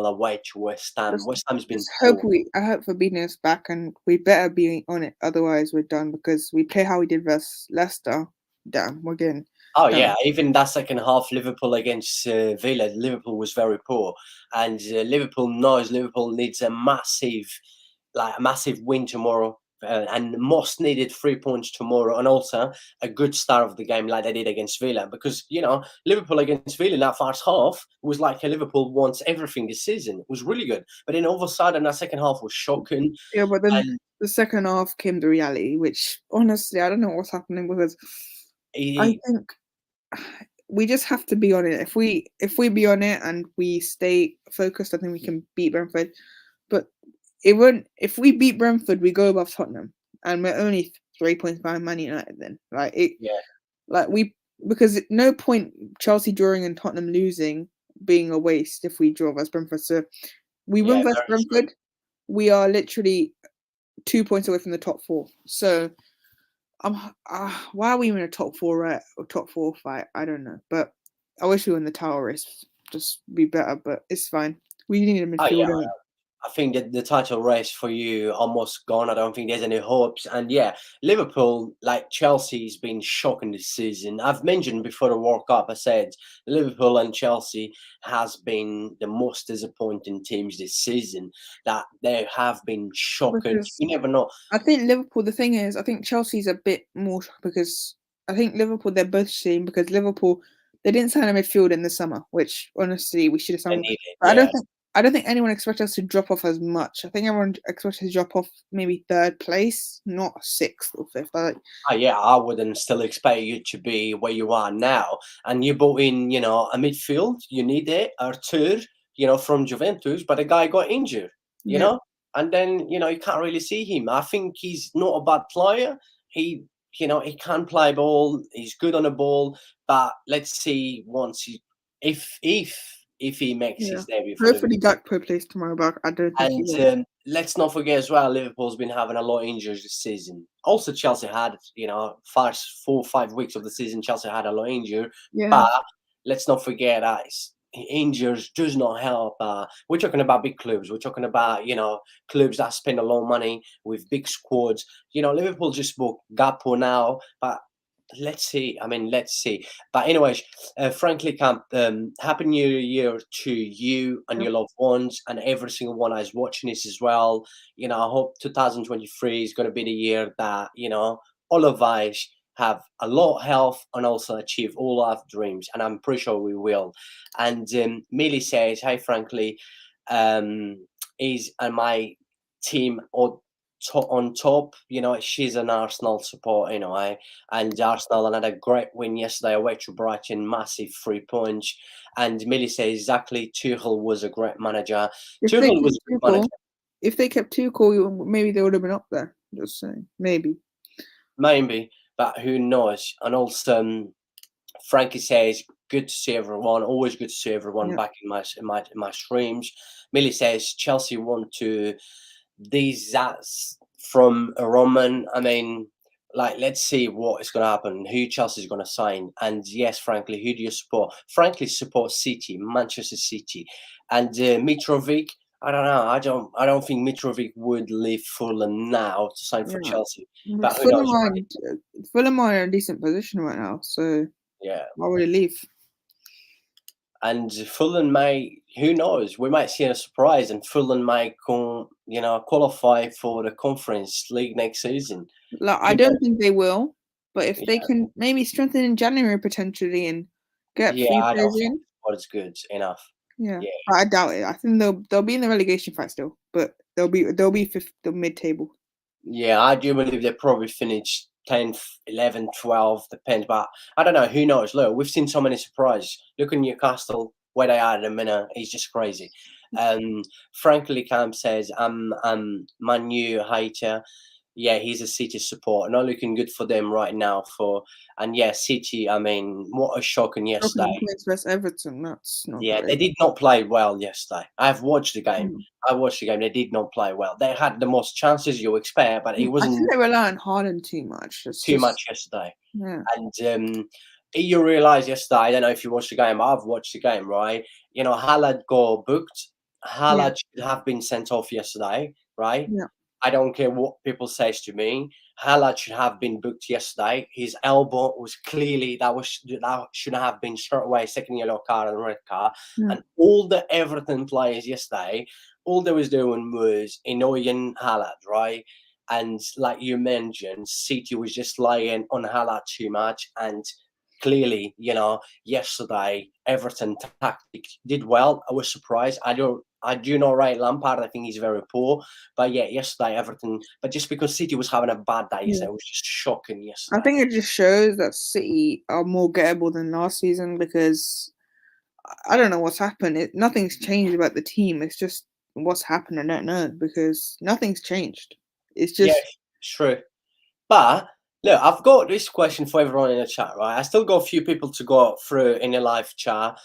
away to West Ham. West Ham's been. I hope Fabinho's back, and we better be on it. Otherwise, we're done, because we play how we did versus Leicester. Damn, we're getting. Oh yeah, even that second half, Liverpool against Villa, Liverpool was very poor, and Liverpool needs a massive win tomorrow and most needed 3 points tomorrow, and also a good start of the game like they did against Villa. Because Liverpool against Villa in that first half was like Liverpool wants everything this season. It was really good, but then all of a sudden that second half was shocking. Yeah, but then And the second half came the reality, which honestly I don't know what's happening because I he, think we just have to be on it. If we be on it and we stay focused, I think we can beat Brentford. But it won't. If we beat Brentford, we go above Tottenham, and we're only 3 points behind Man United. Then, yeah, because no point Chelsea drawing and Tottenham losing being a waste if we draw versus Brentford. So we yeah, win versus very true. Brentford, we are literally 2 points away from the top four. So why are we in a top four, right? Or top four fight? I don't know, but I wish we were in the tower race. Just be better, but it's fine. We need a Oh yeah, midfielder. I think that the title race for you almost gone. I don't think there's any hopes. And yeah, Liverpool, like Chelsea's been shocking this season. I've mentioned before the World Cup, I said Liverpool and Chelsea has been the most disappointing teams this season. That they have been shocking. Because You never know. I think Liverpool. The thing is, I think Chelsea's a bit more because I think Liverpool. They're both same because Liverpool they didn't sign a midfield in the summer, which honestly we should have They signed. need it. But Yeah. I don't think anyone expected us to drop off as much. I think everyone expected to drop off maybe third place, not sixth or fifth. Oh, yeah, I wouldn't still expect you to be where you are now. And you brought in, a midfield, you need it, Artur, from Juventus, but the guy got injured, you Yeah, know? And then, you can't really see him. I think he's not a bad player. He can play ball, he's good on the ball, but let's see if he makes yeah. his debut for Liverpool. Hopefully Gakpo plays tomorrow, but I don't think he And will. let's not forget as well, Liverpool's been having a lot of injuries this season. Also, Chelsea had, first 4 or 5 weeks of the season, Chelsea had a lot of injury. Yeah, But let's not forget that injuries does not help. We're talking about big clubs. We're talking about, clubs that spend a lot of money with big squads. Liverpool just bought Gakpo now, but let's see. I mean, let's see. But anyways, frankly, Camp, happy New Year to you and yeah. your loved ones and every single one that's watching this as well. I hope 2023 is going to be the year that all of us have a lot of health and also achieve all our dreams, and I'm pretty sure we will. And Millie says, "Hi, frankly, is my team on top. She's an Arsenal supporter. And Arsenal had a great win yesterday away to Brighton, massive 3 points. And Millie says exactly, Tuchel was a great manager. If they Tuchel kept was a good manager, Tuchel, maybe they would have been up there. Just saying, maybe. maybe, but who knows? And also, Frankie says, good to see everyone. Always good to see everyone Yeah. back in my streams. Millie says Chelsea want to these that's from a Roman. I mean, like, let's see what is going to happen. Who Chelsea's going to sign? And yes, frankly, who do you support? Frankly, support City, Manchester City, and Mitrovic. I don't know. I don't think Mitrovic would leave Fulham now to sign for Yeah. Chelsea. But But who knows, right? Fulham are in a decent position right now, so Yeah. why would he leave? And Fulham may, who knows? We might see a surprise, and Fulham might, qualify for the Conference League next season. Like, I Who don't knows? think they will, but if they Yeah, can maybe strengthen in January potentially and get yeah. few I don't players think in, the squad is good enough. yeah. Yeah, But I doubt it. I think they'll be in the relegation fight still, but they'll be fifth, the mid table. yeah. I do believe they probably finish 10th, 11th, 12th, depends. But I don't know. Who knows? Look, we've seen so many surprises. Look at Newcastle, where they are at the minute. It's just crazy. Frankly, Camp says, I'm my new hater. Yeah, he's a City supporter. Not looking good for them right now. And yeah, City. I mean, what a shocking yesterday. Dropping points versus Everton, that's not Yeah, they great. did not play well yesterday. I've watched the game. Mm. I watched the game. They did not play well. They had the most chances you expect, but it I think wasn't they rely on Haaland too much. It's too just much yesterday. yeah, And you realise yesterday, I don't know if you watched the game, I've watched the game, right? Haaland got booked. yeah, Haaland should have been sent off yesterday, right? yeah, I don't care what people says to me. Haaland should have been booked yesterday. His elbow was clearly that should have been straight away second yellow card and red card. yeah. And all the Everton players yesterday, all they was doing was annoying Haaland, right? And like you mentioned, City was just lying on Hala too much. And clearly, yesterday Everton tactic did well. I was surprised. I do not rate Lampard. I think he's very poor. But yeah, yesterday Everton. But just because City was having a bad day, Yeah. it was just shocking I yesterday. think it just shows that City are more gettable than last season because I don't know what's happened. Nothing's changed about the team. It's just what's happened. I don't know because nothing's changed. It's Yeah, just true. But look, I've got this question for everyone in the chat, right? I still got a few people to go through in the live chat.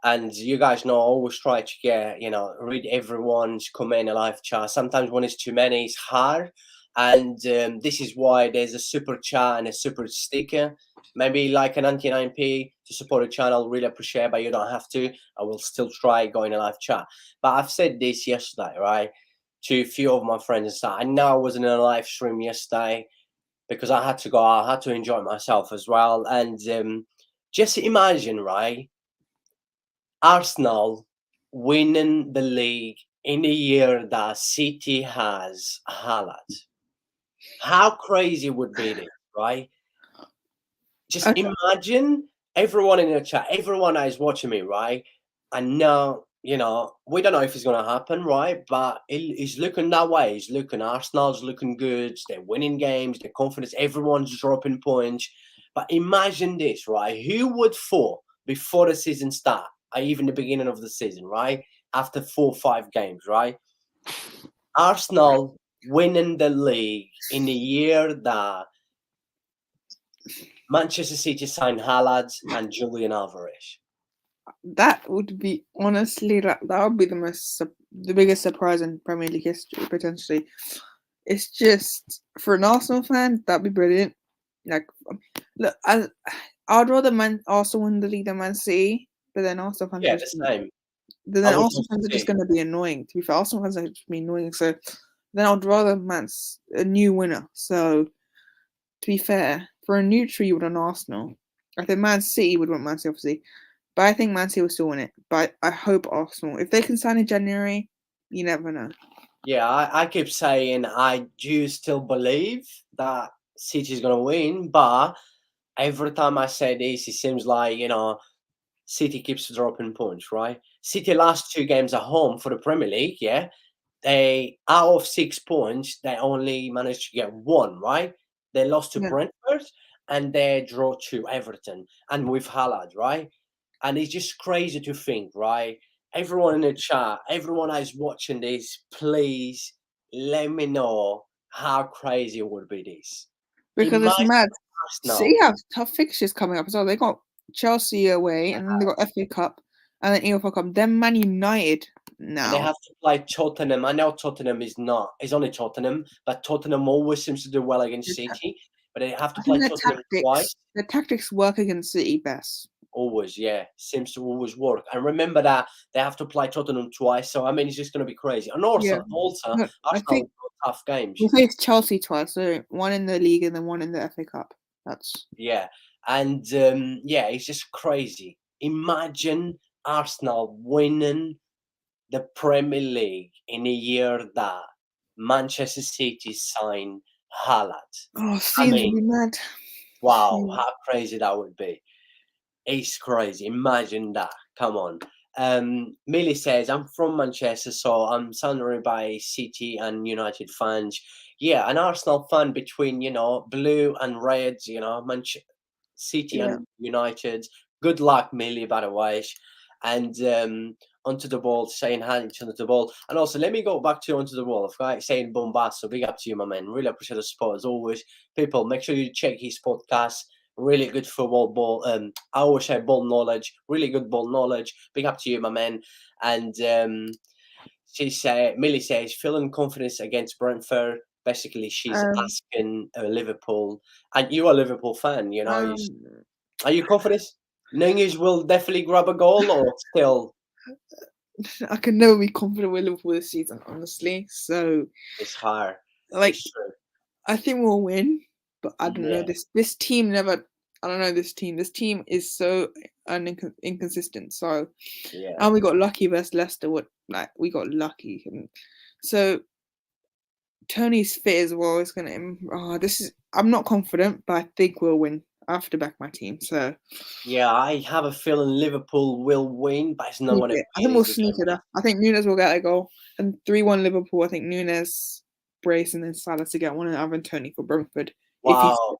And you guys know I always try to get, read everyone's comment in a live chat. Sometimes when it's too many, it's hard. And this is why there's a super chat and a super sticker. Maybe like a 99p to support the channel. Really appreciate, but you don't have to. I will still try going a live chat. But I've said this yesterday, right, to a few of my friends and stuff. I know I wasn't in a live stream yesterday because I had to go. I had to enjoy myself as well. And just imagine, right, Arsenal winning the league in a year that City has Haaland. How crazy would be this, right? Just I, imagine everyone in the chat, everyone that is watching me, right? And now, we don't know if it's going to happen, right? But it's looking that way. It's looking, Arsenal's looking good. They're winning games. They're confident. Everyone's dropping points. But imagine this, right? Who would thought before the season start, or even the beginning of the season, right? After 4 or 5 games, right? Arsenal winning the league in a year that Manchester City signed Haaland and Julian Alvarez. that would be honestly that would be the biggest surprise in Premier League history potentially. It's just for an Arsenal fan that'd be brilliant. Like, look, I'd rather Arsenal win the league than Man City, but then Arsenal fans Yeah, the same. then I would Arsenal also fans are say, just going to be annoying. To be fair, Arsenal fans are just be annoying. So then I'd rather a new winner. So to be fair, for a neutral, you would want Arsenal. I think Man City would want Man City, obviously, but I think Man City will still win it. But I hope Arsenal, if they can sign in January, you never know. yeah, I keep saying I do still believe that City's gonna win, but every time I say this, it seems like City keeps dropping points, right? City last 2 games at home for the Premier League, yeah. They out of 6 points, they only managed to get 1, right? They lost to Yeah, Brentford and they draw to Everton and with Haaland, right? And it's just crazy to think, right? Everyone in the chat, everyone that is watching this, please let me know how crazy would be this. because it's Imagine mad. City Arsenal. have tough fixtures coming up as well. They got Chelsea away, and then they got FA Cup, and then UEFA Cup. Then Man United And they now. have to play Tottenham. I know Tottenham is not, it's only Tottenham, but Tottenham always seems to do well against City. But they have to I think play Tottenham twice. their tactics work against City best. Always, yeah. Seems to always work. And remember that they have to play Tottenham twice. So, I mean, it's just going to be crazy. And Yeah, also no, I Arsenal think got tough games. we faced Chelsea twice, so one in the league and then one in the FA Cup. That's Yeah. And, yeah, it's just crazy. Imagine Arsenal winning the Premier League in a year that Manchester City signed Haaland. I scenes would mean, be mad. wow, how crazy that would be. It's crazy. Imagine that. Come on. Millie says, I'm from Manchester, so I'm surrounded by City and United fans. Yeah, an Arsenal fan between, blue and reds, City Yeah. and United. Good luck, Millie, by the way. And onto the ball, saying hi to the ball. And also, let me go back to onto the ball. Right, saying Bombast. So big up to you, my man. Really appreciate the support as always. People, make sure you check his podcast. Really good football ball. I always say ball knowledge. Really good ball knowledge. Big up to you, my man. And Millie says, feeling confidence against Brentford. Basically, she's Um, asking Liverpool, and you are a Liverpool fan. um, Are you confident? Nunez will definitely grab a goal, or still I can never be confident with Liverpool this season, honestly. So, it's hard. like, It's true. I think we'll win, but I don't know. Yeah, This team never. I don't know this team. This team is so inconsistent. So, yeah. and we got lucky versus Leicester. We got lucky, and so Tony's fit as well is gonna. Oh, this is. I'm not confident, but I think we'll win. I have to back my team, so Yeah, I have a feeling Liverpool will win, but it's not sneak going to it. I be think an we'll easy sneak game. it up. I think Nunes will get a goal and 3-1 Liverpool. I think Nunes, Brace, and then Salah to get one, and Ivan Tony for Brentford. If he's Wow.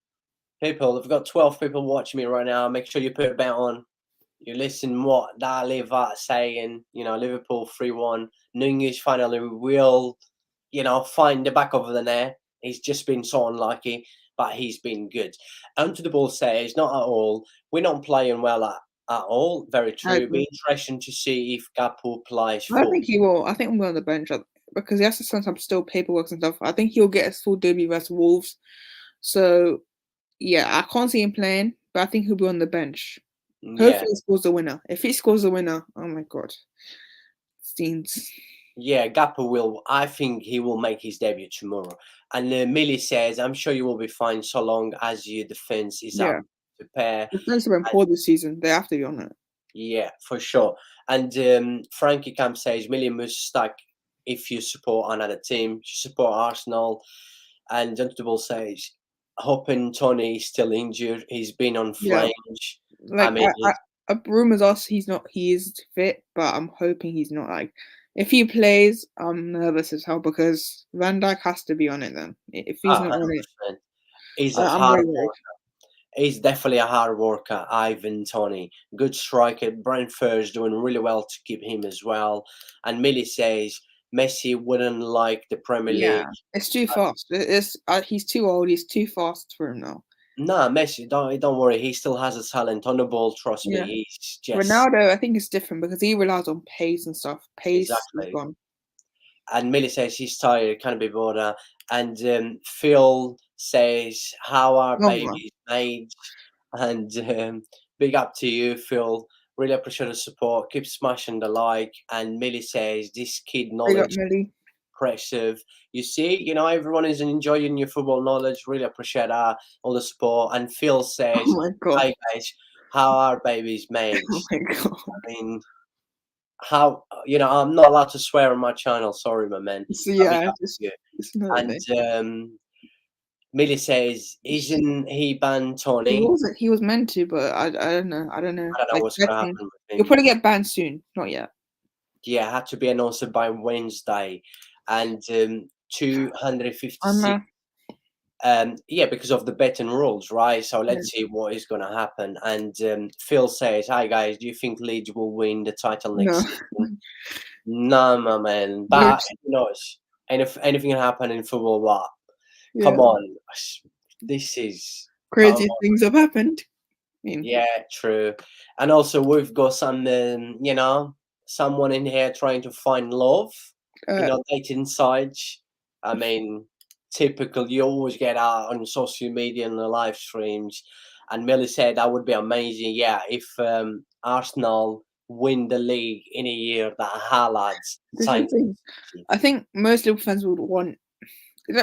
People, if we've got 12 people watching me right now, make sure you put a bet on. You listen what Dalivat saying, Liverpool 3-1. Nunez finally will, find the back of the net. He's just been so unlucky, but he's been good. Onto the ball says, not at all. We're not playing well at all. Very I true. agree. Be interesting to see if Gakpo plays I full. think he will. I think we'll be on the bench because he has to sometimes still paperwork and stuff. I think he'll get his full debut versus Wolves. So yeah, I can't see him playing, but I think he'll be on the bench. Yeah. Hopefully, he scores the winner. If he scores the winner, oh my god, scenes. Yeah, Gakpo will. I think he will make his debut tomorrow. And Millie says, I'm sure you will be fine so long as your defense is up Yeah, to pair. defense have been poor this season. They have to be on it. Yeah, for sure. And Frankie Camp says, Millie must stack if you support another team. You support Arsenal. And Gentlebull says, hoping Tony is still injured. He's been on Yeah, flange. I like mean, rumors are he's not. He is fit, but I'm hoping he's not. Like, if he plays, I'm nervous as hell because Van Dijk has to be on it. Then if he's not on it, 100%. He's a I'm hard very worried. worker. He's definitely a hard worker, Ivan Tony. Good striker. Brentford is doing really well to keep him as well. And Millie says Messi wouldn't like the Premier Yeah, League. it's too fast. It's he's too old. He's too fast for him now. Nah, Messi, don't worry. He still has a talent on the ball. Trust me. Yeah, He's just Ronaldo, I think it's different because he relies on pace and stuff. Pace is exactly. gone. And Millie says he's tired, can't be bothered. And Phil says, "How are Oh my, babies made?" And big up to you, Phil. Really appreciate the support. Keep smashing the like. And Millie says, "This kid big up knowledge Millie. impressive." You see, everyone is enjoying your football knowledge. Really appreciate that, all the support. And Phil Oh says, my god. "Hi guys, how are babies made?" Oh my god. I mean, how I'm not allowed to swear on my channel. Sorry, my man. So But big yeah, up just to you. it's another And thing. Millie says, "Isn't he banned, He Tony?" wasn't. He was meant to, but I don't know. I don't know. I don't know Like what's gonna betting, happen with he'll him. probably get banned soon. Not yet. Yeah, had to be announced by Wednesday, and I'm 256. Yeah, because of the betting rules, right? So yeah. let's see what is going to happen. And Phil says, "Hi guys, do you think Leeds will win the title No. next season?" No, my man. But Literally, who knows? And if anything can happen in football, what? yeah. Come on, this is come Crazy on. things have happened. I mean, Yeah, true. And also, we've got some, someone in here trying to find love, uh, dating sites. I mean, typical. You always get out on social media and the live streams. And Millie said that would be amazing. Yeah, if Arsenal win the league in a year that Haaland's this is the signed. thing. I think most Liverpool fans would want.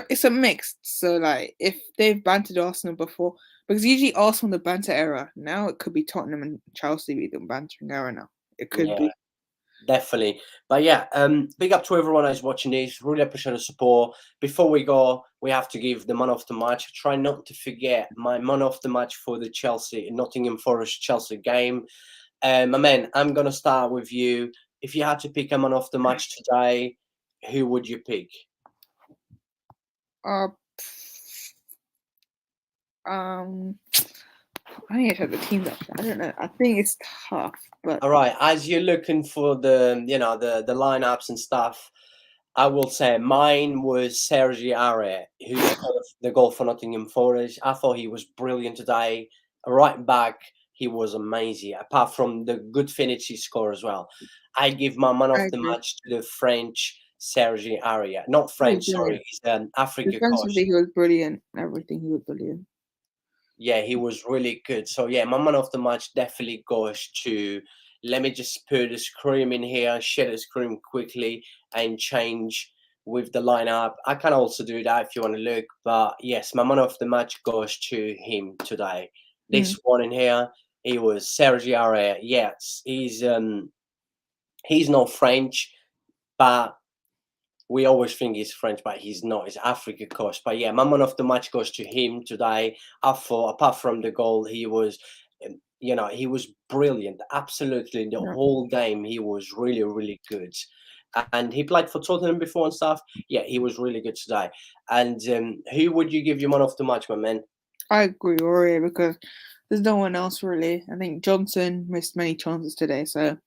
It's a mix. So like, if they've bantered Arsenal before, because usually Arsenal the banter era. Now it could be Tottenham and Chelsea be the bantering era now. It could Yeah. be. Definitely. But yeah, big up to everyone who's watching this. Really appreciate the support. Before we go, we have to give the man of the match. Try not to forget my man of the match for the Nottingham Forest Chelsea game. My man, I'm gonna start with you. If you had to pick a man of the match today, who would you pick? Uh, um, I need to check the teams up. I don't know. I think it's tough, but All right, as you're looking for the lineups and stuff, I will say mine was Sergi Aurier, who scored the goal for Nottingham Forest. I thought he was brilliant today. Right back, he was amazing. Apart from the good finish he scored as well, I give my man I of the agree. match to the French Sergi Aurier. Not He was French, sorry, brilliant. he's Africa coach. Defensively, he was brilliant. Everything he was brilliant. Yeah, he was really good. So yeah, my man of the match definitely goes to. Let me just put the scream in here, share the scream quickly, and change with the lineup. I can also do that if you want to look. But yes, my man of the match goes to him today. Mm. This one in here, he was Sergio Aurier. Yes, he's not French, but we always think he's French, but he's not. He's Africa coach. But yeah, my man of the match goes to him today. I thought, apart from the goal, he was, he was brilliant. Absolutely, the Yeah. whole game, he was really, really good. And he played for Tottenham before and stuff. Yeah, he was really good today. And who would you give your man of the match, my man? I agree, Aurier, because there's no one else really. I think Johnson missed many chances today, so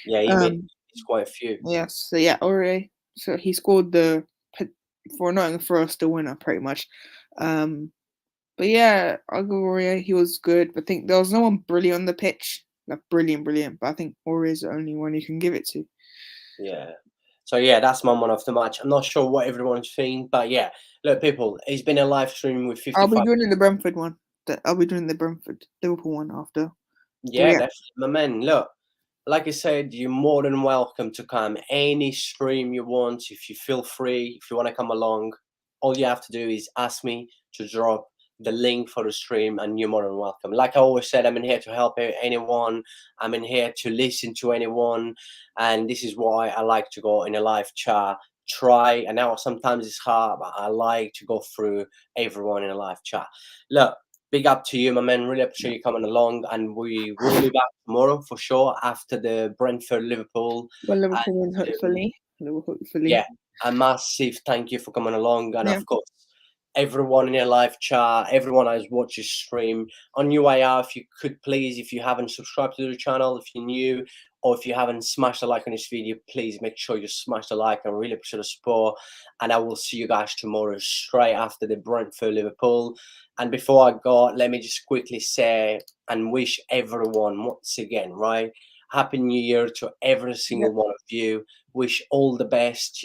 Yeah, he made um, quite a few. yes, so yeah, Aurier. So he scored for Nottingham Forest the winner, pretty much. But yeah, I'll go Aurier. He was good. I think there was no one brilliant on the pitch, like brilliant. But I think Aurier's the only one you can give it to. Yeah. So yeah, that's my man of the match. I'm not sure what everyone's think, but yeah, look, people, it's been a live stream with I'll be 55. doing the Brentford one. I'll be doing the Brentford Liverpool one after. But Yeah, yeah, definitely, my man. Look, like I said, you're more than welcome to come any stream you want. If you feel free, if you want to come along, all you have to do is ask me to drop the link for the stream, and you're more than welcome. Like I always said, I'm in here to help anyone. I'm in here to listen to anyone, and this is why I like to go in a live chat. Try, and now sometimes it's hard, but I like to go through everyone in a live chat. Look, big up to you, my man. Really appreciate you coming along, and we will be back tomorrow for sure after the Brentford Liverpool. well, Liverpool win Um, hopefully. yeah, a massive thank you for coming along, and Yeah. of course, everyone in your live chat, everyone who's watching stream, on your way out, if you could please, if you haven't subscribed to the channel, if you're new, or if you haven't smashed a like on this video, please make sure you smash the like. I really appreciate the support, and I will see you guys tomorrow straight after the Brentford Liverpool. And before I go, let me just quickly say and wish everyone once again, right? Happy New Year to every Yeah. single one of you. Wish all the best,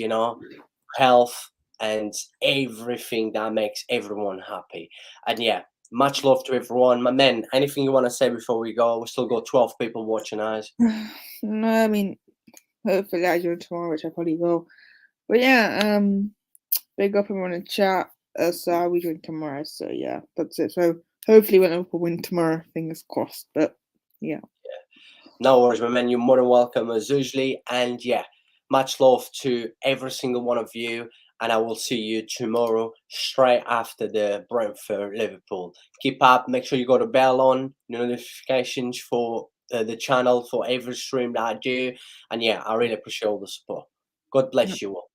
health and everything that makes everyone happy. And yeah, much love to everyone. My man, anything you want to say before we go? We still got 12 people watching us. No, I mean, hopefully I join tomorrow, which I probably will. But yeah, big up everyone in chat. So I'll be joining tomorrow. So yeah, that's it. So hopefully when Liverpool win tomorrow, fingers crossed. But yeah. No worries, my man. You're more than welcome as usually. And yeah, much love to every single one of you. And I will see you tomorrow straight after the Brentford Liverpool. Keep up. Make sure you got a bell on, notifications for the channel for every stream that I do. And yeah, I really appreciate all the support. God bless you all.